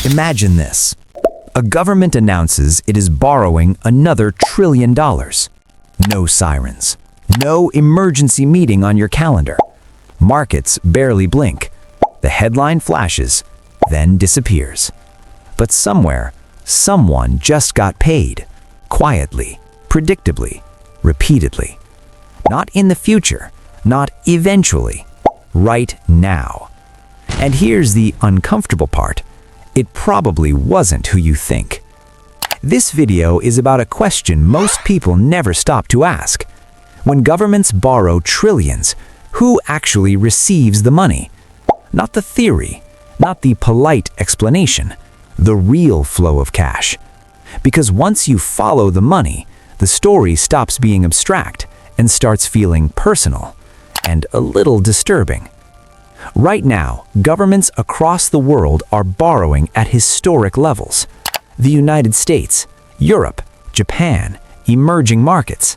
Imagine this. A government announces it is borrowing another $1 trillion. No sirens. No emergency meeting on your calendar. Markets barely blink. The headline flashes, then disappears. But somewhere, someone just got paid. Quietly, predictably, repeatedly. Not in the future, not eventually. Right now. And here's the uncomfortable part. It probably wasn't who you think. This video is about a question most people never stop to ask. When governments borrow trillions, who actually receives the money? Not the theory, not the polite explanation, the real flow of cash. Because once you follow the money, the story stops being abstract and starts feeling personal and a little disturbing. Right now, governments across the world are borrowing at historic levels. The United States, Europe, Japan, emerging markets.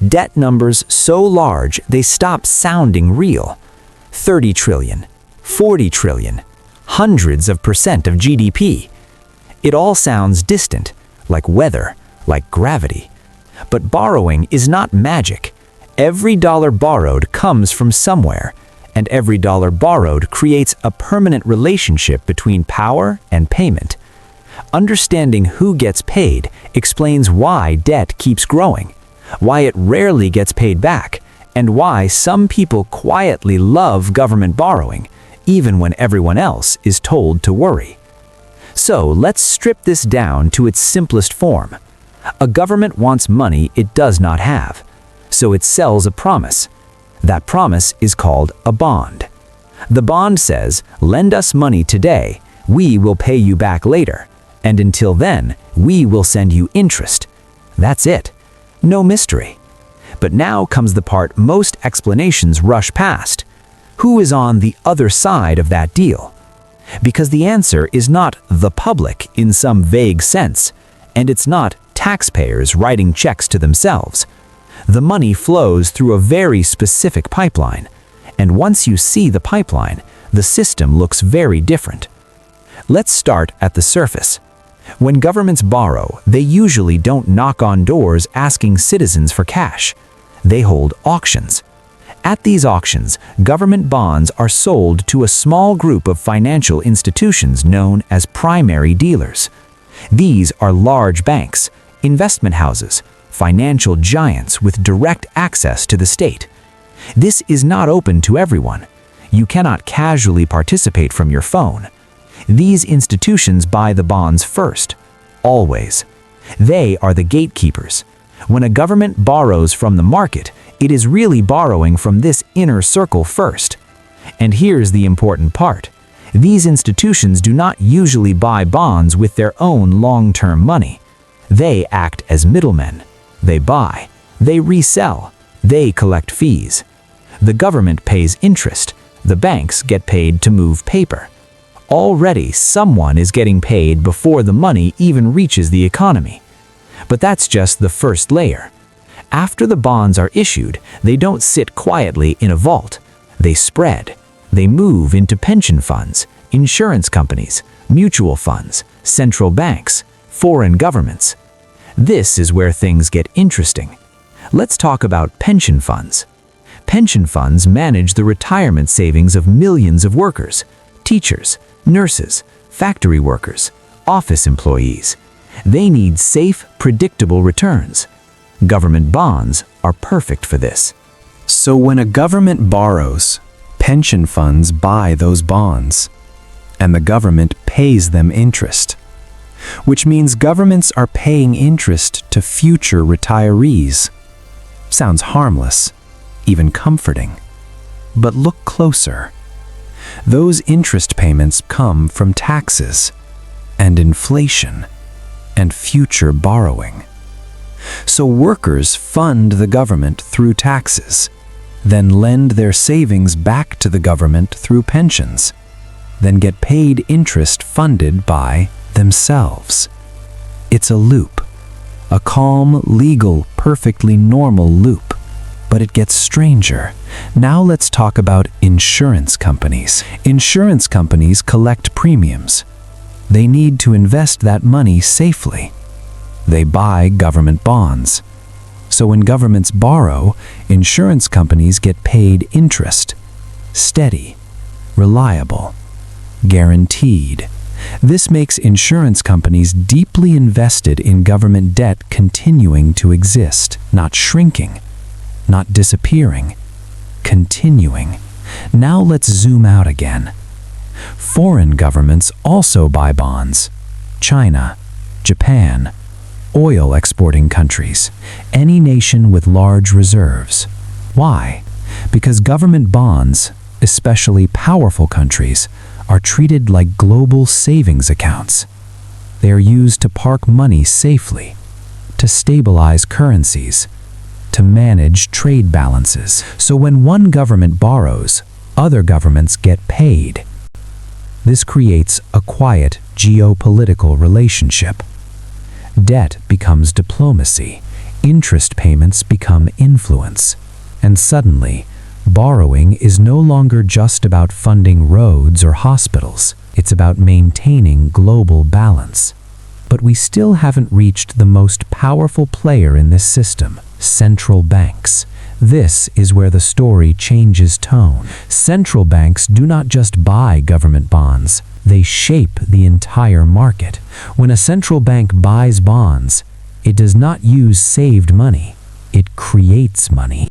Debt numbers so large they stop sounding real. 30 trillion, 40 trillion, hundreds of percent of GDP. It all sounds distant, like weather, like gravity. But borrowing is not magic. Every dollar borrowed comes from somewhere, and every dollar borrowed creates a permanent relationship between power and payment. Understanding who gets paid explains why debt keeps growing, why it rarely gets paid back, and why some people quietly love government borrowing, even when everyone else is told to worry. So let's strip this down to its simplest form. A government wants money it does not have, so it sells a promise. That promise is called a bond. The bond says, lend us money today, we will pay you back later, and until then, we will send you interest. That's it. No mystery. But now comes the part most explanations rush past. Who is on the other side of that deal? Because the answer is not the public in some vague sense, and it's not taxpayers writing checks to themselves. The money flows through a very specific pipeline, and once you see the pipeline, the system looks very different. Let's start at the surface. When governments borrow, they usually don't knock on doors asking citizens for cash. They hold auctions. At these auctions, government bonds are sold to a small group of financial institutions known as primary dealers. These are large banks, investment houses, financial giants with direct access to the state. This is not open to everyone. You cannot casually participate from your phone. These institutions buy the bonds first, always. They are the gatekeepers. When a government borrows from the market, it is really borrowing from this inner circle first. And here's the important part. These institutions do not usually buy bonds with their own long-term money. They act as middlemen. They buy, they resell, they collect fees. The government pays interest, the banks get paid to move paper. Already someone is getting paid before the money even reaches the economy. But that's just the first layer. After the bonds are issued, they don't sit quietly in a vault. They spread. They move into pension funds, insurance companies, mutual funds, central banks, foreign governments. This is where things get interesting. Let's talk about pension funds. Pension funds manage the retirement savings of millions of workers, teachers, nurses, factory workers, office employees. They need safe, predictable returns. Government bonds are perfect for this. So when a government borrows, pension funds buy those bonds, and the government pays them interest. Which means governments are paying interest to future retirees. Sounds harmless, even comforting. But look closer. Those interest payments come from taxes and inflation and future borrowing. So workers fund the government through taxes, then lend their savings back to the government through pensions, then get paid interest funded by themselves. It's a loop, a calm, legal, perfectly normal loop. But it gets stranger. Now let's talk about insurance companies. Insurance companies collect premiums. They need to invest that money safely. They buy government bonds. So when governments borrow, insurance companies get paid interest. Steady, reliable, guaranteed. This makes insurance companies deeply invested in government debt continuing to exist, not shrinking, not disappearing, continuing. Now let's zoom out again. Foreign governments also buy bonds. China, Japan, oil exporting countries, any nation with large reserves. Why? Because government bonds, especially powerful countries, are treated like global savings accounts. They are used to park money safely, to stabilize currencies, to manage trade balances. So when one government borrows, other governments get paid. This creates a quiet geopolitical relationship. Debt becomes diplomacy, interest payments become influence, and suddenly, borrowing is no longer just about funding roads or hospitals. It's about maintaining global balance. But we still haven't reached the most powerful player in this system, central banks. This is where the story changes tone. Central banks do not just buy government bonds, they shape the entire market. When a central bank buys bonds, it does not use saved money, it creates money.